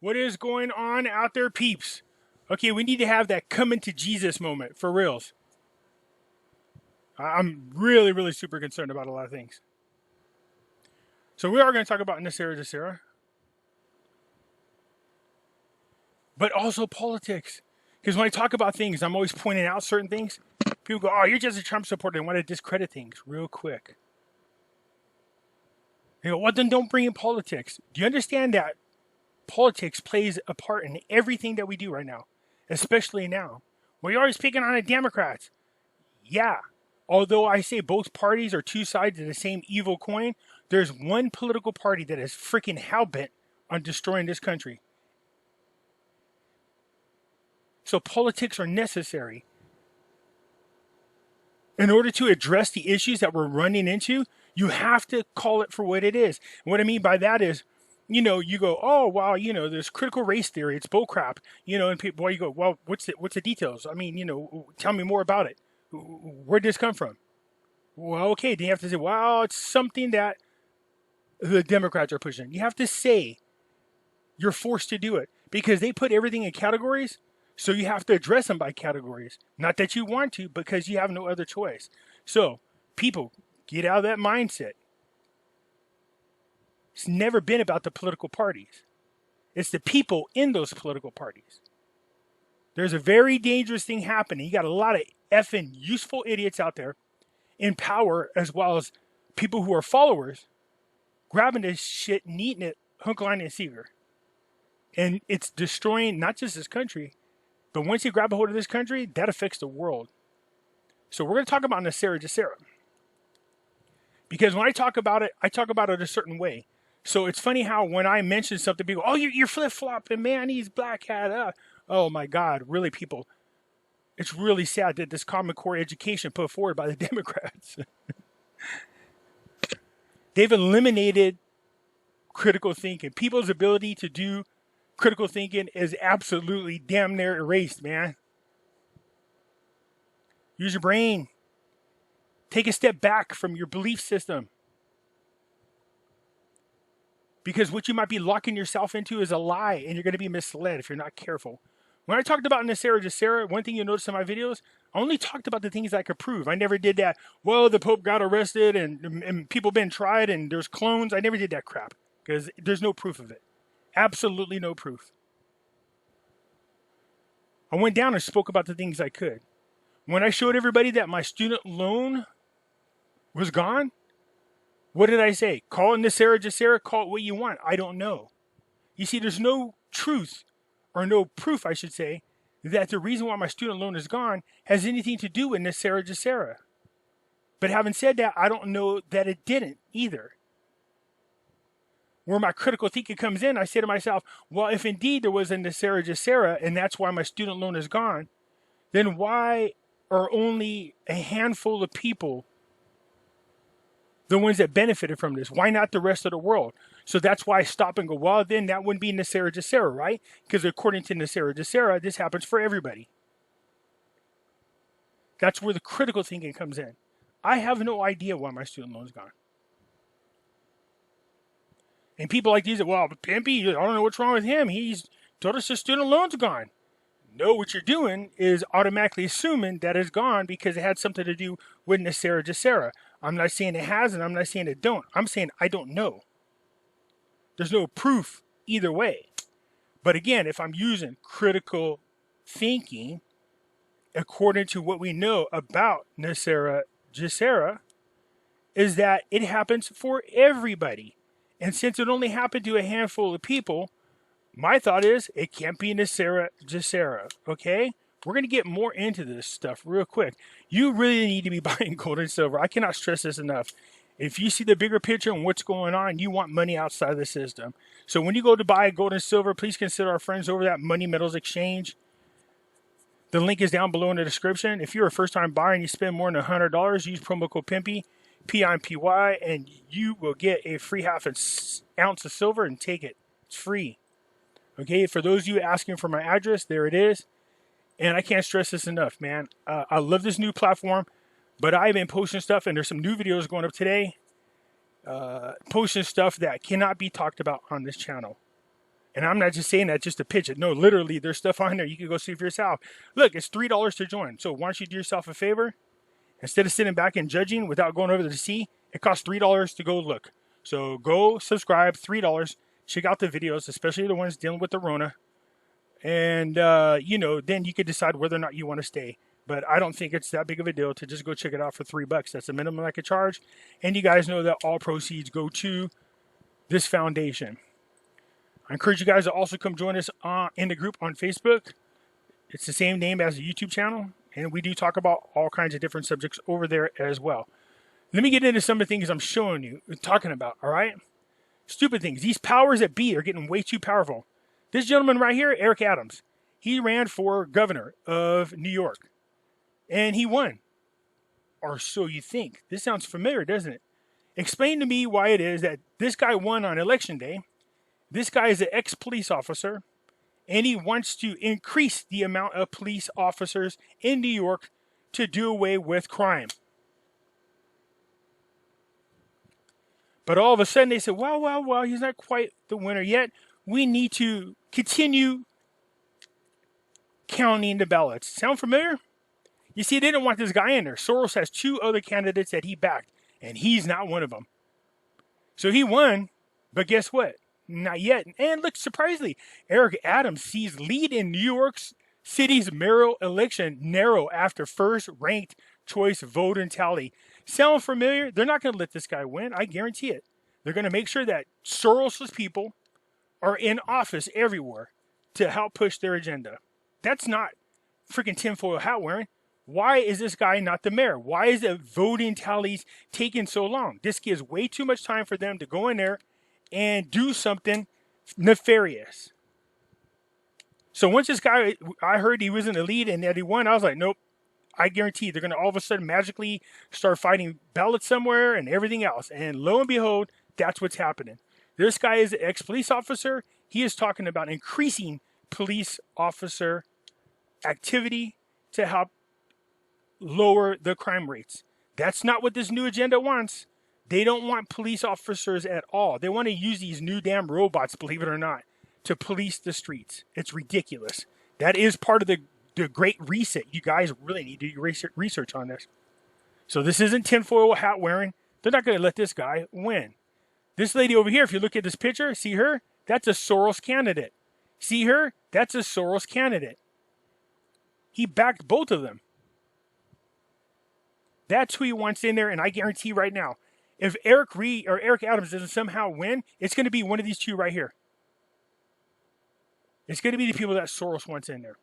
What is going on out there, peeps? Okay, we need to have that coming to Jesus moment, for reals. I'm really, really super concerned about a lot of things. So we are going to talk about NESARA, GESARA. But also politics. Because when I talk about things, I'm always pointing out certain things. People go, oh, you're just a Trump supporter and want to discredit things real quick. They go, well, then don't bring in politics. Do you understand that politics plays a part in everything that we do right now? Especially now. Well, you're always picking on the Democrats. Yeah. Although I say both parties are two sides of the same evil coin, there's one political party that is freaking hell-bent on destroying this country. So politics are necessary. In order to address the issues that we're running into, you have to call it for what it is. And what I mean by that is, you go, oh, wow, there's critical race theory. It's bullcrap. And people, you go, well, what's the details? I mean, tell me more about it. Where'd this come from? Well, okay, then you have to say, well, it's something that the Democrats are pushing. You have to say you're forced to do it because they put everything in categories. So you have to address them by categories. Not that you want to, because you have no other choice. So, people, get out of that mindset. It's never been about the political parties. It's the people in those political parties. There's a very dangerous thing happening. You got a lot of effing useful idiots out there in power, as well as people who are followers, grabbing this shit and eating it, hook, line, and sinker. And it's destroying not just this country, but once you grab a hold of this country, that affects the world. So we're going to talk about NESARA, GESARA. Because when I talk about it a certain way. So it's funny how when I mention something, people, oh, you're flip-flopping, man, he's black hat. Oh, my God, really, people. It's really sad that this Common Core education put forward by the Democrats. They've eliminated critical thinking. People's ability to do critical thinking is absolutely damn near erased, man. Use your brain. Take a step back from your belief system. Because what you might be locking yourself into is a lie, and you're going to be misled if you're not careful. When I talked about NESARA, GESARA, one thing you'll notice in my videos, I only talked about the things I could prove. I never did that, well, the Pope got arrested and people been tried and there's clones. I never did that crap because there's no proof of it. Absolutely no proof. I went down and spoke about the things I could. When I showed everybody that my student loan was gone, what did I say? Call it NESARA, GESARA, call it what you want. I don't know. You see, there's no truth, or no proof, I should say, that the reason why my student loan is gone has anything to do with NESARA, GESARA. But having said that, I don't know that it didn't either. Where my critical thinking comes in, I say to myself, well, if indeed there was a NESARA, GESARA, and that's why my student loan is gone, then why are only a handful of people the ones that benefited from this? Why not the rest of the world? So that's why I stop and go, well, then that wouldn't be NESARA, GESARA, right? Because according to NESARA, GESARA, this happens for everybody. That's where the critical thinking comes in. I have no idea why my student loan is gone. And people like these, well, Pimpy, I don't know what's wrong with him. He's told us his student loan's gone. No, what you're doing is automatically assuming that it's gone because it had something to do with NESARA, GESARA. I'm not saying it has, and I'm not saying it don't. I'm saying I don't know. There's no proof either way. But again, if I'm using critical thinking, according to what we know about NESARA, GESARA, is that it happens for everybody. And since it only happened to a handful of people, my thought is it can't be NESARA, GESARA, okay? We're going to get more into this stuff real quick. You really need to be buying gold and silver. I cannot stress this enough. If you see the bigger picture and what's going on, you want money outside of the system. So when you go to buy gold and silver, please consider our friends over at Money Metals Exchange. The link is down below in the description. If you're a first-time buyer and you spend more than $100, use promo code Pimpy, P-I-M-P-Y, and you will get a free half an ounce of silver and take it. It's free. Okay, for those of you asking for my address, there it is. And I can't stress this enough, man. I love this new platform, but I've been posting stuff, and there's some new videos going up today. Posting stuff that cannot be talked about on this channel. And I'm not just saying that just to pitch it. No, literally, there's stuff on there. You can go see for yourself. Look, it's $3 to join. So why don't you do yourself a favor? Instead of sitting back and judging without going over to see, it costs $3 to go look. So go subscribe, $3. Check out the videos, especially the ones dealing with the Rona. And, then you could decide whether or not you want to stay. But I don't think it's that big of a deal to just go check it out for $3. That's the minimum I could charge. And you guys know that all proceeds go to this foundation. I encourage you guys to also come join us in the group on Facebook. It's the same name as the YouTube channel. And we do talk about all kinds of different subjects over there as well. Let me get into some of the things I'm showing you, talking about, all right? Stupid things. These powers that be are getting way too powerful. This gentleman right here, Eric Adams, he ran for governor of New York. And he won. Or so you think. This sounds familiar, doesn't it? Explain to me why it is that this guy won on election day. This guy is an ex-police officer. And he wants to increase the amount of police officers in New York to do away with crime. But all of a sudden they said, well, he's not quite the winner yet. We need to continue counting the ballots. Sound familiar? You see, they didn't want this guy in there. Soros has 2 other candidates that he backed, and he's not one of them. So he won, but guess what? Not yet. And look, surprisingly, Eric Adams sees lead in New York City's mayoral election narrow after first ranked choice vote and tally. Sound familiar? They're not going to let this guy win. I guarantee it. They're going to make sure that Soros's people are in office everywhere to help push their agenda. That's not freaking tinfoil hat wearing. Why is this guy not the mayor? Why is the voting tallies taking so long? This gives way too much time for them to go in there and do something nefarious. So once this guy, I heard he was in the lead and that he won, I was like, nope. I guarantee they're going to all of a sudden magically start fighting ballots somewhere and everything else. And lo and behold, that's what's happening. This guy is an ex-police officer. He is talking about increasing police officer activity to help lower the crime rates. That's not what this new agenda wants. They don't want police officers at all. They want to use these new damn robots, believe it or not, to police the streets. It's ridiculous. That is part of the great reset. You guys really need to do research on this. So this isn't tinfoil hat wearing. They're not going to let this guy win. This lady over here, if you look at this picture, see her? That's a Soros candidate. See her? That's a Soros candidate. He backed both of them. That's who he wants in there, and I guarantee right now, if Eric Adams doesn't somehow win, it's going to be one of these two right here. It's going to be the people that Soros wants in there.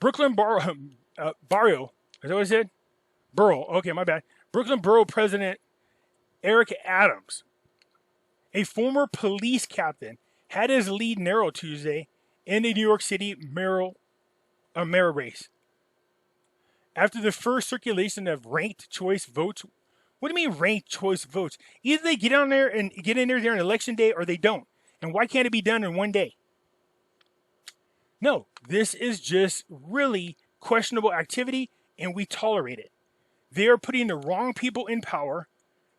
Brooklyn Barrio, is that what I said? Borough, okay, my bad. Brooklyn Borough President Eric Adams, a former police captain, had his lead narrow Tuesday in the New York City mayor race. After the first circulation of ranked choice votes. What do you mean ranked choice votes? Either they get in there during election day or they don't. And why can't it be done in one day? No, this is just really questionable activity, and we tolerate it. They are putting the wrong people in power,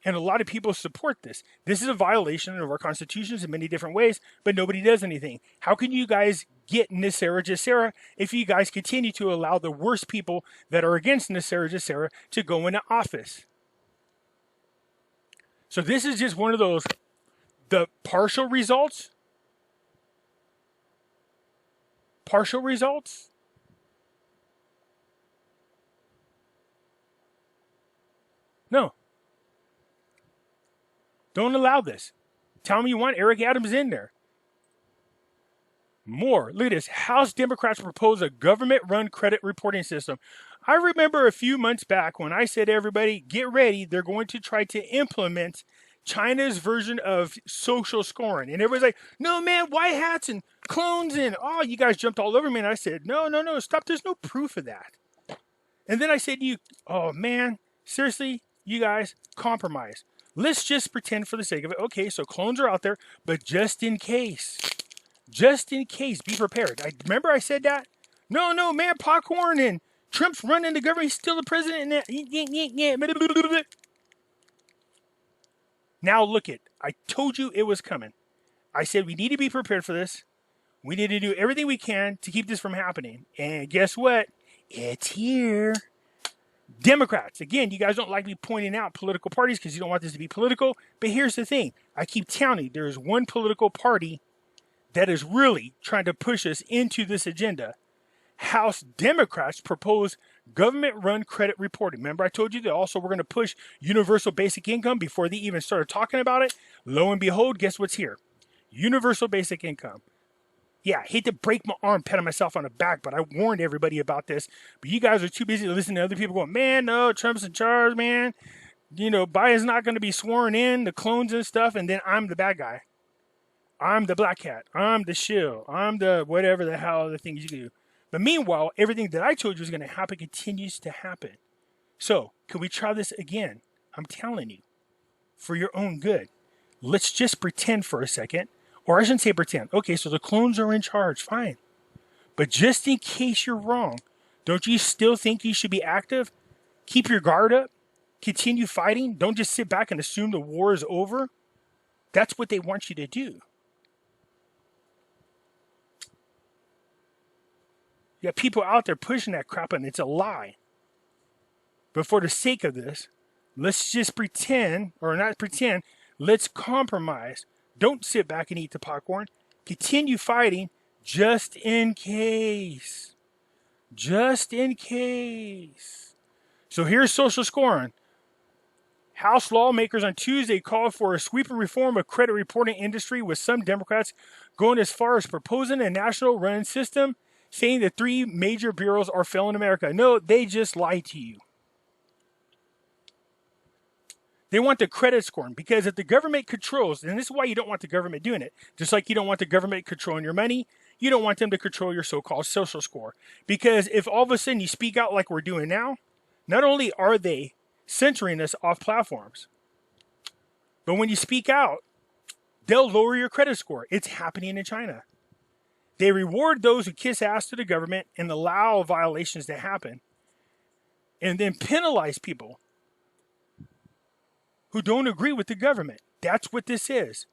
and a lot of people support this. This is a violation of our constitutions in many different ways, but nobody does anything. How can you guys get NESARA, GESARA if you guys continue to allow the worst people that are against NESARA, GESARA to go into office? So this is just one of those, the partial results. Partial results? No. Don't allow this. Tell me you want Eric Adams in there. More. Look at this. House Democrats propose a government-run credit reporting system. I remember a few months back when I said, everybody, get ready. They're going to try to implement China's version of social scoring. And everybody's like, no, man, white hats and clones and, oh, you guys jumped all over me. And I said, no, stop. There's no proof of that. And then I said to you, oh, man, seriously, you guys, compromise. Let's just pretend for the sake of it. Okay, so clones are out there, but just in case, be prepared. Remember I said that? No, man, popcorn and Trump's running the government. He's still the president. And now look it. I told you it was coming. I said we need to be prepared for this. We need to do everything we can to keep this from happening. And guess what? It's here. Democrats. Again, you guys don't like me pointing out political parties because you don't want this to be political. But here's the thing. I keep telling you, there is one political party that is really trying to push us into this agenda. House Democrats propose government-run credit reporting. Remember I told you that also we're going to push universal basic income before they even started talking about it? Lo and behold, guess what's here? Universal basic income. Yeah, I hate to break my arm, patting myself on the back, but I warned everybody about this. But you guys are too busy listening to other people going, man, no, Trump's in charge, man. You know, Biden's not going to be sworn in, the clones and stuff, and then I'm the bad guy. I'm the black cat. I'm the shill. I'm the whatever the hell the things you do. But meanwhile, everything that I told you was going to happen continues to happen. So, can we try this again? I'm telling you, for your own good. Let's just pretend for a second. Or I shouldn't say pretend. Okay, so the clones are in charge. Fine. But just in case you're wrong, don't you still think you should be active? Keep your guard up. Continue fighting. Don't just sit back and assume the war is over. That's what they want you to do. You got people out there pushing that crap and it's a lie. But for the sake of this, let's just pretend, or not pretend, let's compromise. Don't sit back and eat the popcorn. Continue fighting just in case. Just in case. So here's social scoring. House lawmakers on Tuesday called for a sweeping reform of credit reporting industry, with some Democrats going as far as proposing a national run system, saying the three major bureaus are failing America. No, they just lied to you. They want the credit scoring, because if the government controls, and this is why you don't want the government doing it, just like you don't want the government controlling your money, you don't want them to control your so-called social score. Because if all of a sudden you speak out like we're doing now, not only are they censoring us off platforms, but when you speak out, they'll lower your credit score. It's happening in China. They reward those who kiss ass to the government and allow violations to happen, and then penalize people who don't agree with the government. That's what this is.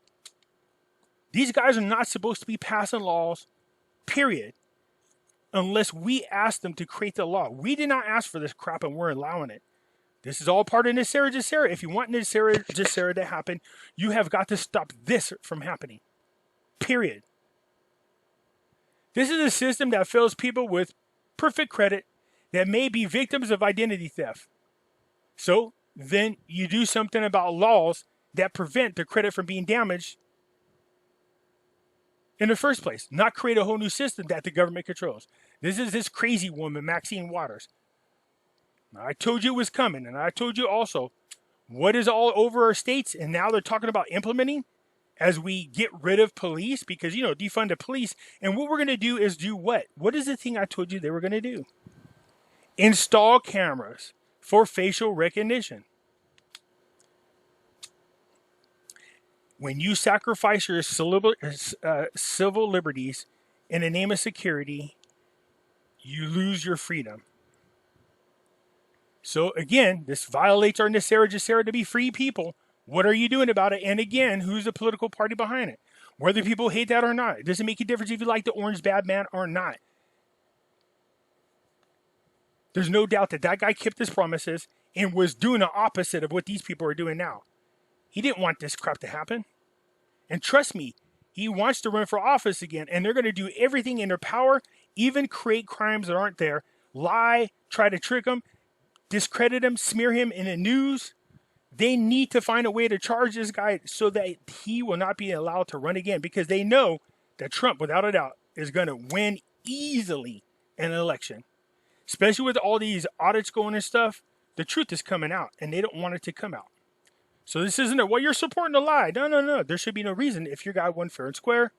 These guys are not supposed to be passing laws, period, unless we ask them to create the law. We did not ask for this crap and we're allowing it. This is all part of NESARA GESARA. If you want NESARA GESARA to happen, you have got to stop this from happening, period. This is a system that fails people with perfect credit that may be victims of identity theft. So then you do something about laws that prevent the credit from being damaged in the first place. Not create a whole new system that the government controls. This is this crazy woman, Maxine Waters. Now, I told you it was coming, and I told you also what is all over our states, and now they're talking about implementing as we get rid of police, because, you know, defund the police. And what we're going to do is do what? What is the thing I told you they were going to do? Install cameras for facial recognition. When you sacrifice your civil liberties in the name of security, you lose your freedom. So again, this violates our NESARA GESARA to be free people. What are you doing about it? And again, who's the political party behind it? Whether people hate that or not. It doesn't make a difference if you like the orange bad man or not. There's no doubt that that guy kept his promises and was doing the opposite of what these people are doing now. He didn't want this crap to happen. And trust me, he wants to run for office again. And they're going to do everything in their power, even create crimes that aren't there, lie, try to trick him, discredit him, smear him in the news. They need to find a way to charge this guy so that he will not be allowed to run again, because they know that Trump, without a doubt, is going to win easily an election. Especially with all these audits going and stuff, the truth is coming out, and they don't want it to come out. So this isn't a, well, you're supporting a lie. No. There should be no reason, if your guy won fair and square,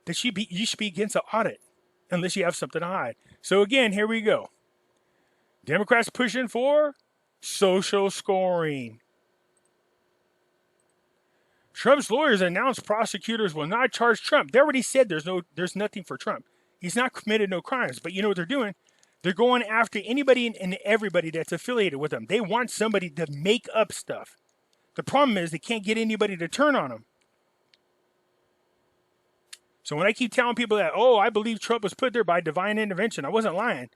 that you should be against an audit unless you have something to hide. So again, here we go. Democrats pushing for social scoring. Trump's lawyers announced prosecutors will not charge Trump. They already said there's nothing for Trump. He's not committed no crimes. But you know what they're doing? They're going after anybody and everybody that's affiliated with them. They want somebody to make up stuff. The problem is they can't get anybody to turn on them. So when I keep telling people that, oh, I believe Trump was put there by divine intervention, I wasn't lying.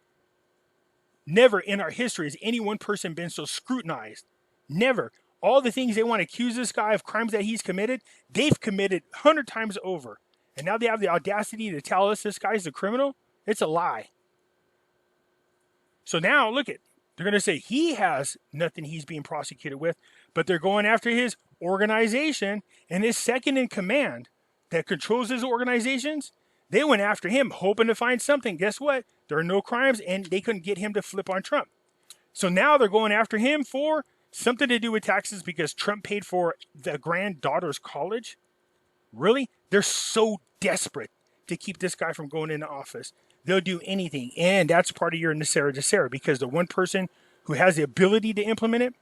Never in our history has any one person been so scrutinized. Never. All the things they want to accuse this guy of crimes that he's committed, they've committed 100 times over. And now they have the audacity to tell us this guy's a criminal? It's a lie. So now, look at, they're going to say he has nothing he's being prosecuted with, but they're going after his organization and his second in command that controls his organizations. They went after him hoping to find something. Guess what? There are no crimes, and they couldn't get him to flip on Trump. So now they're going after him for something to do with taxes because Trump paid for the granddaughter's college. Really? They're so desperate to keep this guy from going into office. They'll do anything. And that's part of your NESARA because the one person who has the ability to implement it,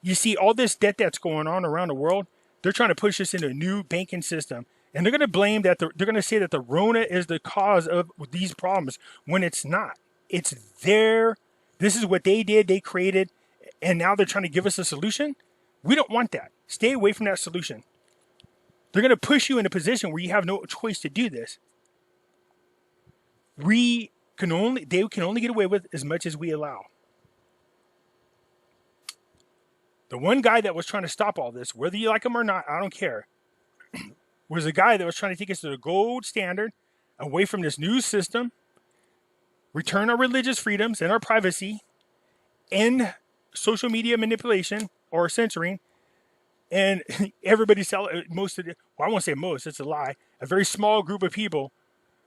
you see all this debt that's going on around the world, they're trying to push us into a new banking system. And they're going to blame that, they're going to say that the Rona is the cause of these problems when it's not. It's their, this is what they did, they created, and now they're trying to give us a solution. We don't want that. Stay away from that solution. They're going to push you in a position where you have no choice to do this. They can only get away with as much as we allow. The one guy that was trying to stop all this, whether you like him or not, I don't care, was a guy that was trying to take us to the gold standard, away from this new system, return our religious freedoms and our privacy, end social media manipulation or censoring, and everybody most of the, well, I won't say most, it's a lie, a very small group of people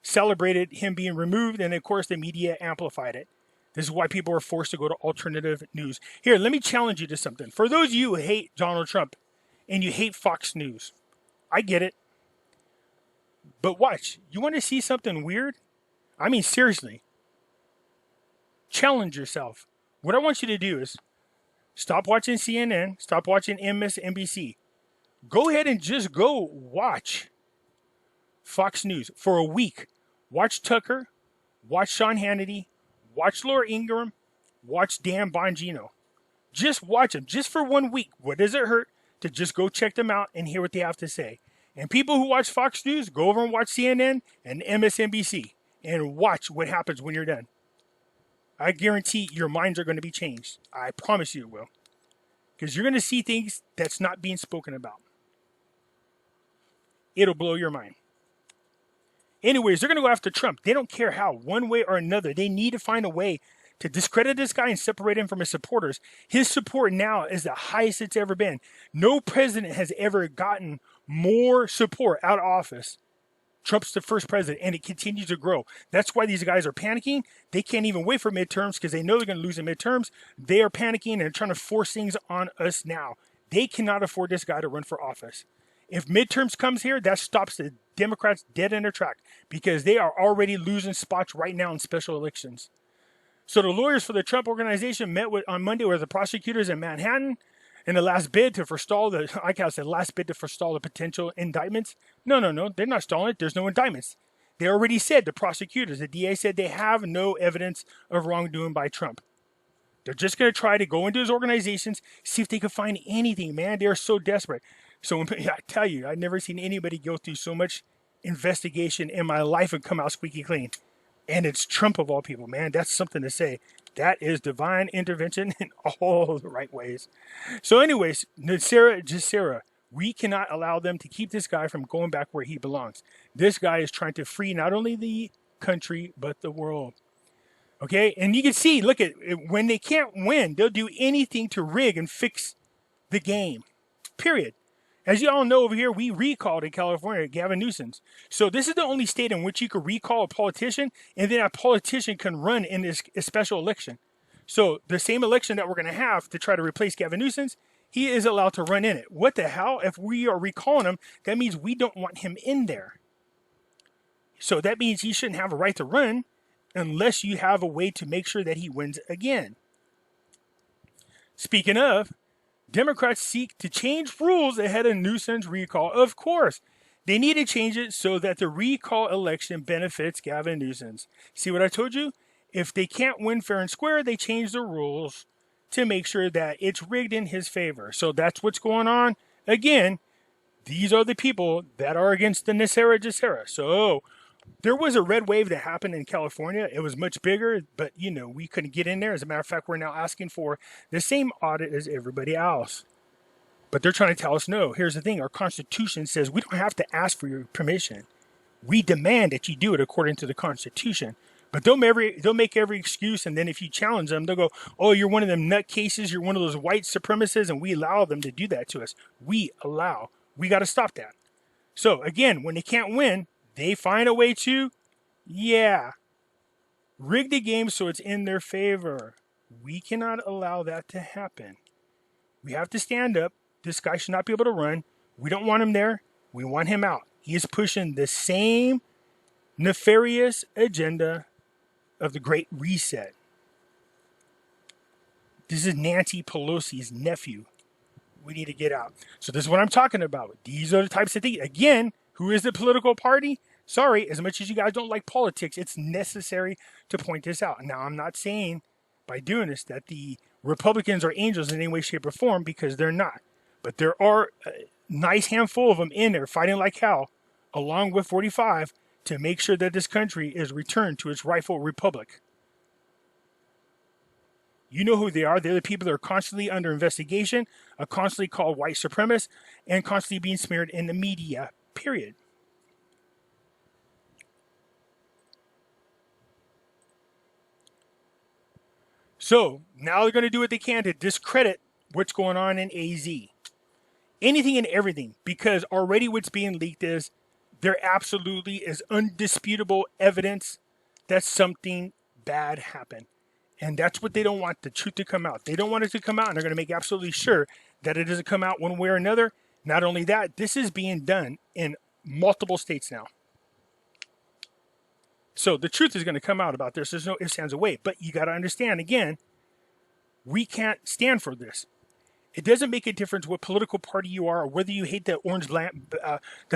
celebrated him being removed, and of course the media amplified it. This is why people are forced to go to alternative news. Here, let me challenge you to something. For those of you who hate Donald Trump and you hate Fox News, I get it. But watch, you want to see something weird? I mean, seriously. Challenge yourself. What I want you to do is stop watching CNN, stop watching MSNBC. Go ahead and just go watch Fox News for a week. Watch Tucker, watch Sean Hannity, watch Laura Ingraham, watch Dan Bongino. Just watch them, just for 1 week. What does it hurt to just go check them out and hear what they have to say? And people who watch Fox News, go over and watch CNN and MSNBC and watch what happens when you're done. I guarantee your minds are going to be changed. I promise you it will. Because you're going to see things that's not being spoken about. It'll blow your mind. Anyways, they're going to go after Trump. They don't care how, one way or another. They need to find a way to discredit this guy and separate him from his supporters. His support now is the highest it's ever been. No president has ever gotten more support out of office. Trump's the first president, and it continues to grow. That's why these guys are panicking. They can't even wait for midterms because they know they're going to lose in midterms. They are panicking and trying to force things on us now. They cannot afford this guy to run for office. If midterms comes here, that stops the Democrats dead in their track because they are already losing spots right now in special elections. So the lawyers for the Trump organization met on Monday with the prosecutors in Manhattan in the last bid to forestall the potential indictments. No, they're not stalling it. There's no indictments. They already said, the prosecutors, the DA said they have no evidence of wrongdoing by Trump. They're just going to try to go into his organizations, see if they can find anything, man. They're so desperate. So I tell you, I've never seen anybody go through so much investigation in my life and come out squeaky clean. And it's Trump of all people, man. That's something to say. That is divine intervention in all the right ways. So anyways, GESARA, we cannot allow them to keep this guy from going back where he belongs. This guy is trying to free not only the country, but the world. Okay? And you can see, look at when they can't win, they'll do anything to rig and fix the game. Period. As you all know over here, we recalled in California Gavin Newsom. So this is the only state in which you could recall a politician, and then a politician can run in this special election. So the same election that we're going to have to try to replace Gavin Newsom, he is allowed to run in it. What the hell? If we are recalling him, that means we don't want him in there. So that means he shouldn't have a right to run unless you have a way to make sure that he wins again. Speaking of, Democrats seek to change rules ahead of Newsom's recall. Of course, they need to change it so that the recall election benefits Gavin Newsom. See what I told you? If they can't win fair and square, they change the rules to make sure that it's rigged in his favor. So that's what's going on. Again, These are the people that are against the NESARA GESARA. So there was a red wave that happened in California. It was much bigger, but we couldn't get in there. As a matter of fact, we're now asking for the same audit as everybody else. But they're trying to tell us no. Here's the thing. Our Constitution says we don't have to ask for your permission. We demand that you do it according to the Constitution. But they'll make every excuse, and then if you challenge them, they'll go, oh, you're one of them nutcases, you're one of those white supremacists, and we allow them to do that to us. We got to stop that. So, again, when they can't win, they find a way to, rig the game so it's in their favor. We cannot allow that to happen. We have to stand up. This guy should not be able to run. We don't want him there. We want him out. He is pushing the same nefarious agenda of the Great Reset. This is Nancy Pelosi's nephew. We need to get out. So this is what I'm talking about. These are the types of things. Again, who is the political party? Sorry, as much as you guys don't like politics, it's necessary to point this out. Now, I'm not saying by doing this that the Republicans are angels in any way, shape, or form, because they're not. But there are a nice handful of them in there fighting like hell, along with 45, to make sure that this country is returned to its rightful republic. You know who they are. They're the people that are constantly under investigation, are constantly called white supremacists, and constantly being smeared in the media, period. So, now they're going to do what they can to discredit what's going on in AZ. Anything and everything, because already what's being leaked is there absolutely is undisputable evidence that something bad happened. And that's what they don't want, the truth to come out. They don't want it to come out, and they're going to make absolutely sure that it doesn't come out one way or another. Not only that, this is being done in multiple states now. So the truth is going to come out about this. There's no ifs, ands, or wait. But you got to understand, again, we can't stand for this. It doesn't make a difference what political party you are or whether you hate the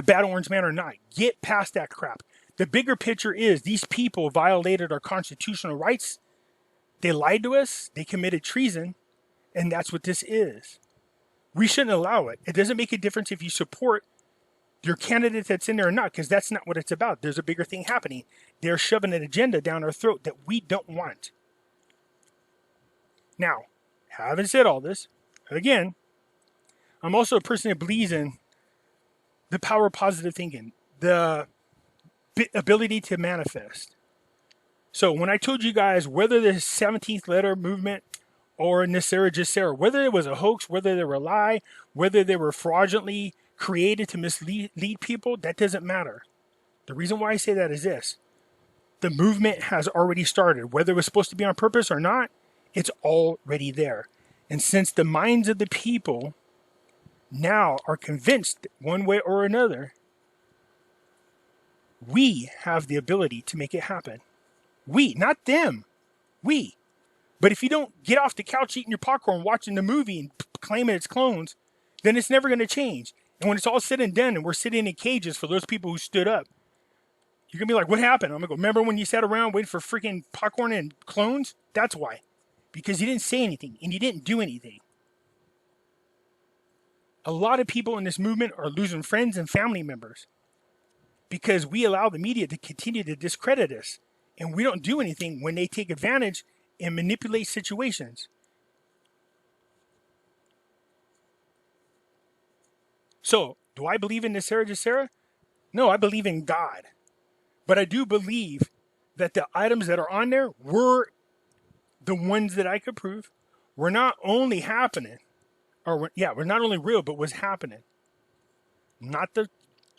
bad orange man or not. Get past that crap. The bigger picture is these people violated our constitutional rights. They lied to us. They committed treason. And that's what this is. We shouldn't allow it. It doesn't make a difference if you support your candidate that's in there or not, because that's not what it's about. There's a bigger thing happening. They're shoving an agenda down our throat that we don't want. Now, having said all this, again, I'm also a person that believes in the power of positive thinking, the ability to manifest. So when I told you guys whether the 17th letter movement or NESARA GESARA, whether it was a hoax, whether they were a lie, whether they were fraudulently created to mislead people, that doesn't matter. The reason why I say that is this. The movement has already started. Whether it was supposed to be on purpose or not, it's already there. And since the minds of the people now are convinced one way or another, we have the ability to make it happen. We, not them. We. But if you don't get off the couch eating your popcorn, watching the movie and claiming it's clones, then it's never going to change. And when it's all said and done and we're sitting in cages for those people who stood up, you're going to be like, what happened? I'm going to go, remember when you sat around waiting for freaking popcorn and clones? That's why. Because you didn't say anything and you didn't do anything. A lot of people in this movement are losing friends and family members because we allow the media to continue to discredit us. And we don't do anything when they take advantage and manipulate situations. So, do I believe in NESARA GESARA? No, I believe in God. But I do believe that the items that are on there were the ones that I could prove were not only happening, were not only real, but was happening. Not the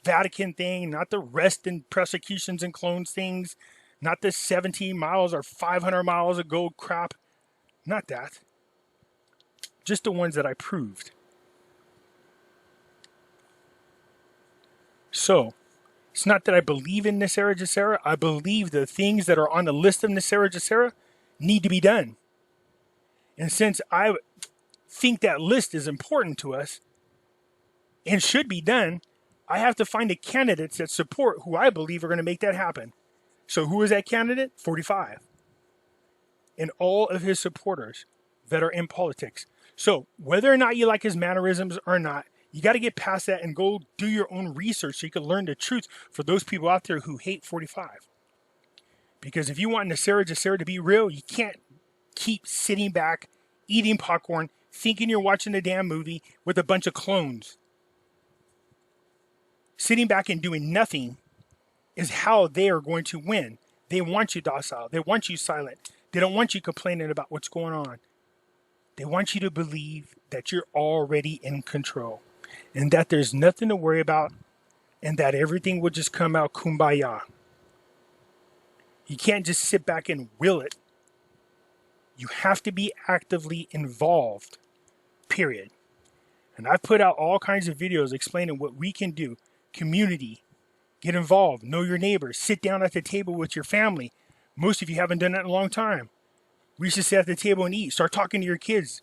Vatican thing, not the rest and prosecutions and clones things, not the 17 miles or 500 miles of gold crap. Not that. Just the ones that I proved. So, it's not that I believe in NESARA GESARA. I believe the things that are on the list of NESARA GESARA need to be done. And since I think that list is important to us and should be done, I have to find the candidates that support who I believe are going to make that happen. So who is that candidate? 45. And all of his supporters that are in politics. So whether or not you like his mannerisms or not, You got to get past that and go do your own research so you can learn the truth for those people out there who hate 45. Because if you want NESARA to be real, you can't keep sitting back, eating popcorn, thinking you're watching a damn movie with a bunch of clones. Sitting back and doing nothing is how they are going to win. They want you docile. They want you silent. They don't want you complaining about what's going on. They want you to believe that you're already in control and that there's nothing to worry about and that everything will just come out kumbaya. You can't just sit back and will it. You have to be actively involved, period. And I've put out all kinds of videos explaining what we can do. Community, get involved, know your neighbors, sit down at the table with your family. Most of you haven't done that in a long time. We should sit at the table and eat. Start talking to your kids.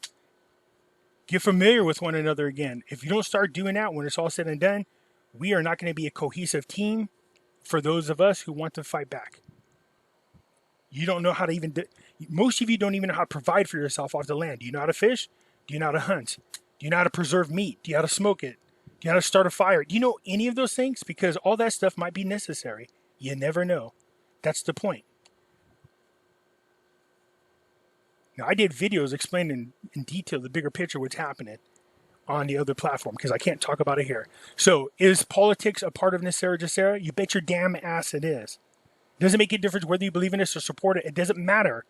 Get familiar with one another again. If you don't start doing that when it's all said and done, we are not going to be a cohesive team for those of us who want to fight back. You don't know how to even... Most of you don't even know how to provide for yourself off the land. Do you know how to fish? Do you know how to hunt? Do you know how to preserve meat? Do you know how to smoke it? Do you know how to start a fire? Do you know any of those things? Because all that stuff might be necessary. You never know. That's the point. Now, I did videos explaining in detail the bigger picture what's happening on the other platform because I can't talk about it here. So, is politics a part of NESARA GESARA? You bet your damn ass it is. Doesn't make a difference whether you believe in this or support it. It doesn't matter.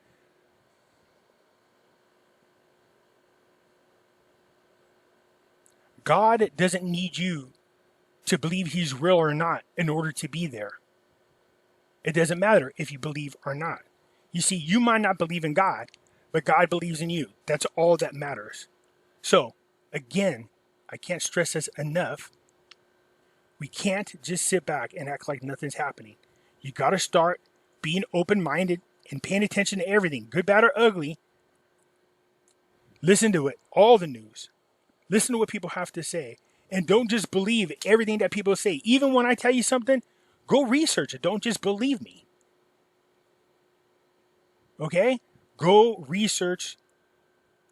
God doesn't need you to believe he's real or not in order to be there. It doesn't matter if you believe or not. You see, you might not believe in God, but God believes in you. That's all that matters. So, again, I can't stress this enough. We can't just sit back and act like nothing's happening. You got to start being open-minded and paying attention to everything, good, bad, or ugly. Listen to it, all the news. Listen to what people have to say. And don't just believe everything that people say. Even when I tell you something, go research it. Don't just believe me. Okay? Go research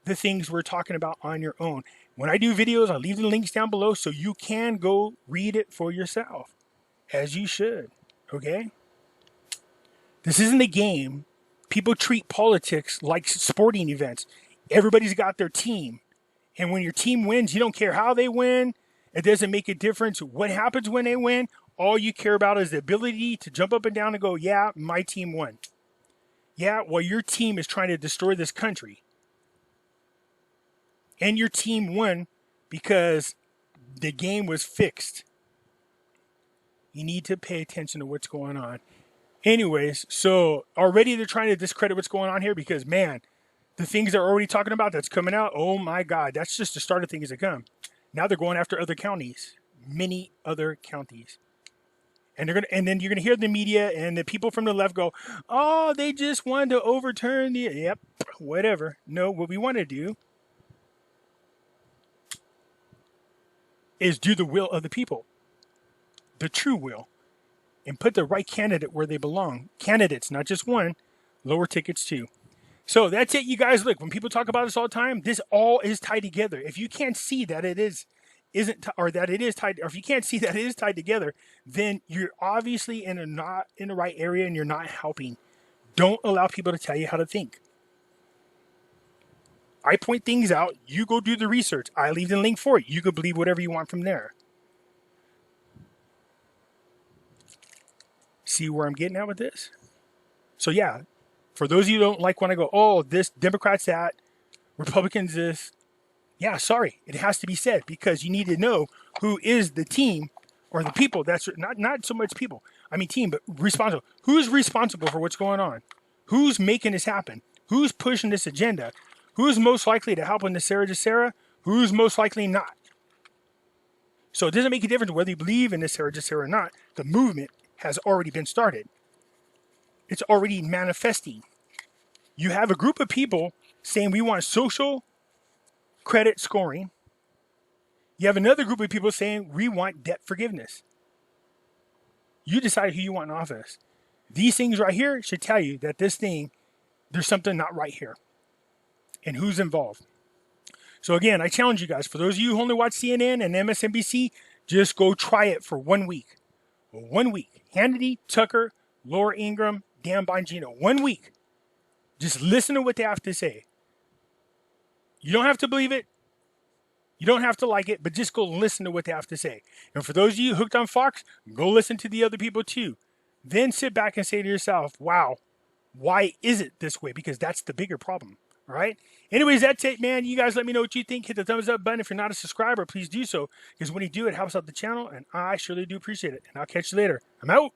the things we're talking about on your own. When I do videos, I'll leave the links down below so you can go read it for yourself. As you should. Okay? This isn't a game. People treat politics like sporting events. Everybody's got their team. And when your team wins, you don't care how they win. It doesn't make a difference what happens when they win. All you care about is the ability to jump up and down and go, yeah, my team won. Yeah, well, your team is trying to destroy this country. And your team won because the game was fixed. You need to pay attention to what's going on. Anyways, so already they're trying to discredit what's going on here because, man, the things they're already talking about that's coming out, oh my God, that's just the start of things to come. Now they're going after other counties, many other counties. And then you're gonna hear the media and the people from the left go, oh, they just wanted to overturn the, yep, whatever. No, what we want to do is do the will of the people, the true will, and put the right candidate where they belong. Candidates, not just one, lower tickets too. So that's it, you guys. Look, when people talk about this all the time, this all is tied together. If you can't see that it isn't, or that it is tied, or if you can't see that it is tied together, then you're obviously not in the right area and you're not helping. Don't allow people to tell you how to think. I point things out. You go do the research. I leave the link for it. You can believe whatever you want from there. See where I'm getting at with this? So yeah, for those of you who don't like when I go, oh, this, Democrats that, Republicans this. Yeah, sorry. It has to be said because you need to know who is the team or the people. That's not so much people. I mean team, but responsible. Who's responsible for what's going on? Who's making this happen? Who's pushing this agenda? Who's most likely to help in NESARA GESARA? Who's most likely not? So it doesn't make a difference whether you believe in NESARA GESARA or not. The movement has already been started. It's already manifesting. You have a group of people saying we want social credit scoring. You have another group of people saying we want debt forgiveness. You decide who you want in office. These things right here should tell you that this thing, there's something not right here. And who's involved. So again, I challenge you guys, for those of you who only watch CNN and MSNBC, just go try it for 1 week. 1 week. Hannity, Tucker, Laura Ingraham, Dan Bongino. 1 week. Just listen to what they have to say. You don't have to believe it. You don't have to like it, but just go listen to what they have to say. And for those of you hooked on Fox, go listen to the other people too. Then sit back and say to yourself, wow, why is it this way? Because that's the bigger problem. All right. Anyways, that's it, man. You guys let me know what you think. Hit the thumbs up button. If you're not a subscriber, please do so. Because when you do, it helps out the channel. And I surely do appreciate it. And I'll catch you later. I'm out.